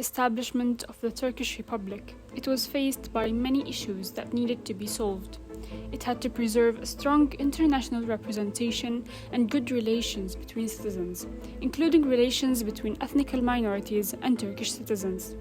establishment of the Turkish Republic, it was faced by many issues that needed to be solved. It had to preserve a strong international representation and good relations between citizens, including relations between ethnic minorities and Turkish citizens.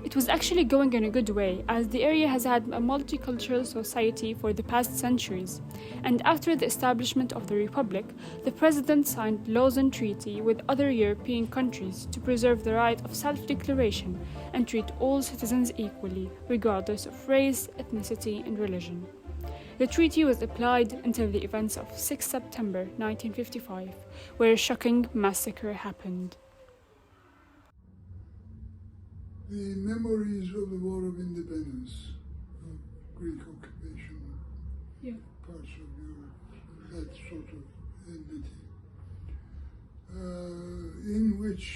It was actually going in a good way, as the area has had a multicultural society for the past centuries, and after the establishment of the Republic, the President signed Lausanne Treaty with other European countries to preserve the right of self-declaration and treat all citizens equally, regardless of race, ethnicity, and religion. The treaty was applied until the events of 6 September 1955, where a shocking massacre happened. The memories of the War of Independence, of Greek occupation, parts of Europe, that sort of entity, in which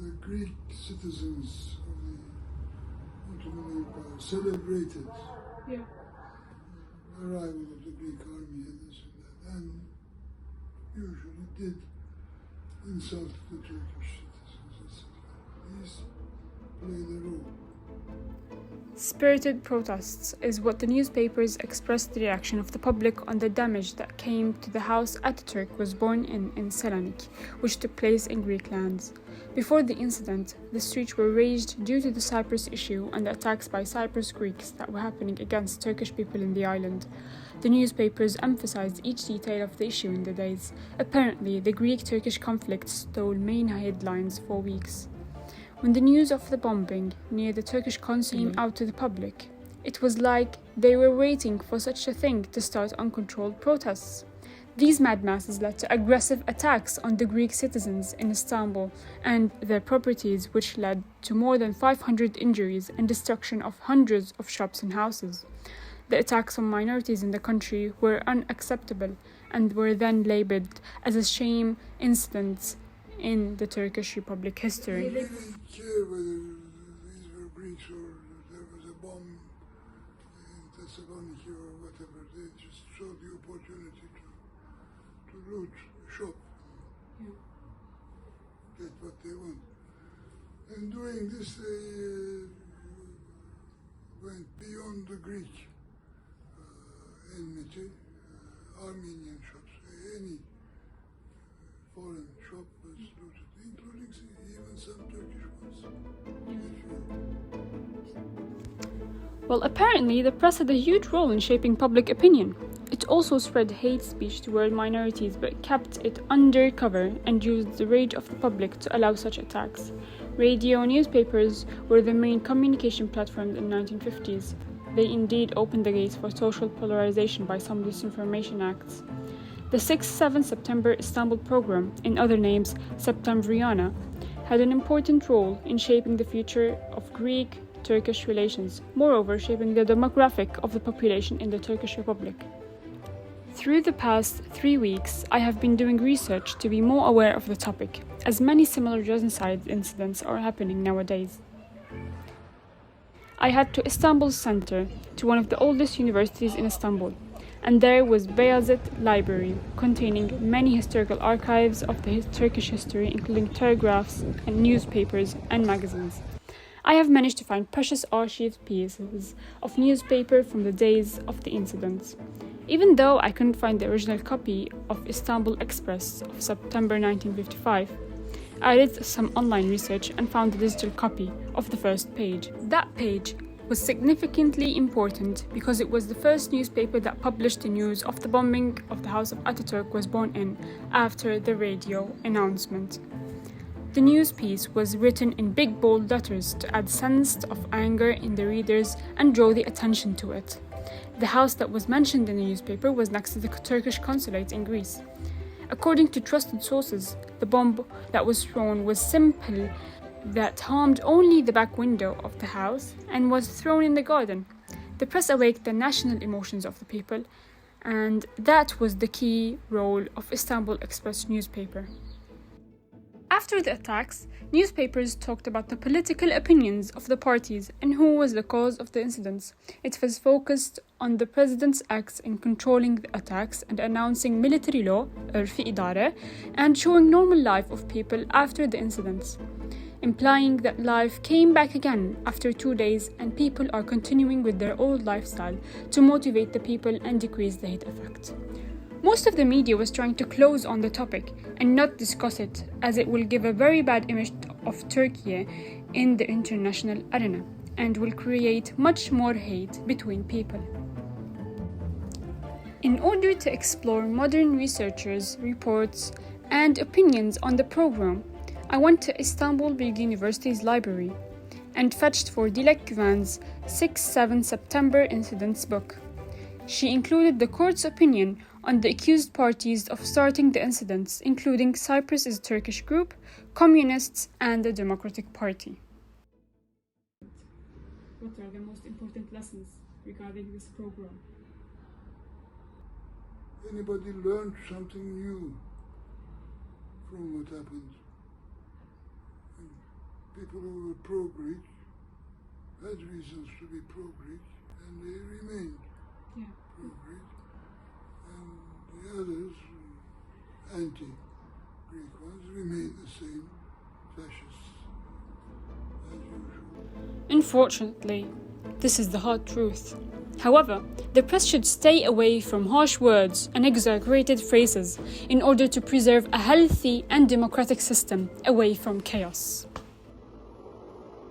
the Greek citizens of the Ottoman Empire celebrated the arrival of the Greek army and this and that, and usually did insult the Turkish citizens, etc. These played a role. Spirited protests is what the newspapers expressed the reaction of the public on the damage that came to the house Ataturk was born in Thessaloniki, which took place in Greek lands. Before the incident, the streets were raged due to the Cyprus issue and the attacks by Cyprus Greeks that were happening against Turkish people in the island. The newspapers emphasized each detail of the issue in the days. Apparently, the Greek-Turkish conflict stole main headlines for weeks. When the news of the bombing near the Turkish consul came out to the public, it was like they were waiting for such a thing to start uncontrolled protests. These mad masses led to aggressive attacks on the Greek citizens in Istanbul and their properties, which led to more than 500 injuries and destruction of hundreds of shops and houses. The attacks on minorities in the country were unacceptable and were then labeled as a shame incidents in the Turkish Republic history. They didn't care whether these were Greeks or there was a bomb in Thessaloniki or whatever. They just saw the opportunity to loot a shop, get what they want. And doing this, they went beyond the Greek enmity. Armenian shops, any foreign shop was looted, including even some Turkish ones. Well, apparently the press had a huge role in shaping public opinion. It also spread hate speech toward minorities, but kept it undercover and used the rage of the public to allow such attacks. Radio and newspapers were the main communication platforms in the 1950s. They indeed opened the gates for social polarization by some disinformation acts. The 6-7 September Istanbul Progrom, in other names Septemvriana, had an important role in shaping the future of Greek-Turkish relations, moreover shaping the demographic of the population in the Turkish Republic. Through the past 3 weeks, I have been doing research to be more aware of the topic, as many similar genocide incidents are happening nowadays. I head to Istanbul Center, to one of the oldest universities in Istanbul, and there was Beyazıt Library, containing many historical archives of the Turkish history, including telegraphs and newspapers and magazines. I have managed to find precious archived pieces of newspaper from the days of the incidents. Even though I couldn't find the original copy of Istanbul Express of September 1955, I did some online research and found the digital copy of the first page. That page was significantly important because it was the first newspaper that published the news of the bombing of the house of Ataturk was born in after the radio announcement. The news piece was written in big bold letters to add sense of anger in the readers and draw the attention to it. The house that was mentioned in the newspaper was next to the Turkish consulate in Greece. According to trusted sources, the bomb that was thrown was simple, that harmed only the back window of the house and was thrown in the garden. The press awakened the national emotions of the people, and that was the key role of Istanbul Express newspaper. After the attacks, newspapers talked about the political opinions of the parties and who was the cause of the incidents. It was focused on the president's acts in controlling the attacks and announcing military law, örfi idare, and showing normal life of people after the incidents. implying that life came back again after 2 days and people are continuing with their old lifestyle to motivate the people and decrease the heat effect. Most of the media was trying to close on the topic and not discuss it, as it will give a very bad image of Turkey in the international arena and will create much more hate between people. In order to explore modern researchers' reports and opinions on the program, I went to Istanbul Bilgi University's library and fetched for Dilek Güven's 6-7 September incidents book. She included the court's opinion on the accused parties of starting the incidents, including Cyprus's Turkish group, communists, and the Democratic Party. What are the most important lessons regarding this program? Anybody learned something new from what happened? And people who were pro-Greek had reasons to be pro-Greek, and they remained pro-Greek. And the others, anti-Greek ones, remained the same, fascists, as usual. Unfortunately, this is the hard truth. However, the press should stay away from harsh words and exaggerated phrases in order to preserve a healthy and democratic system away from chaos.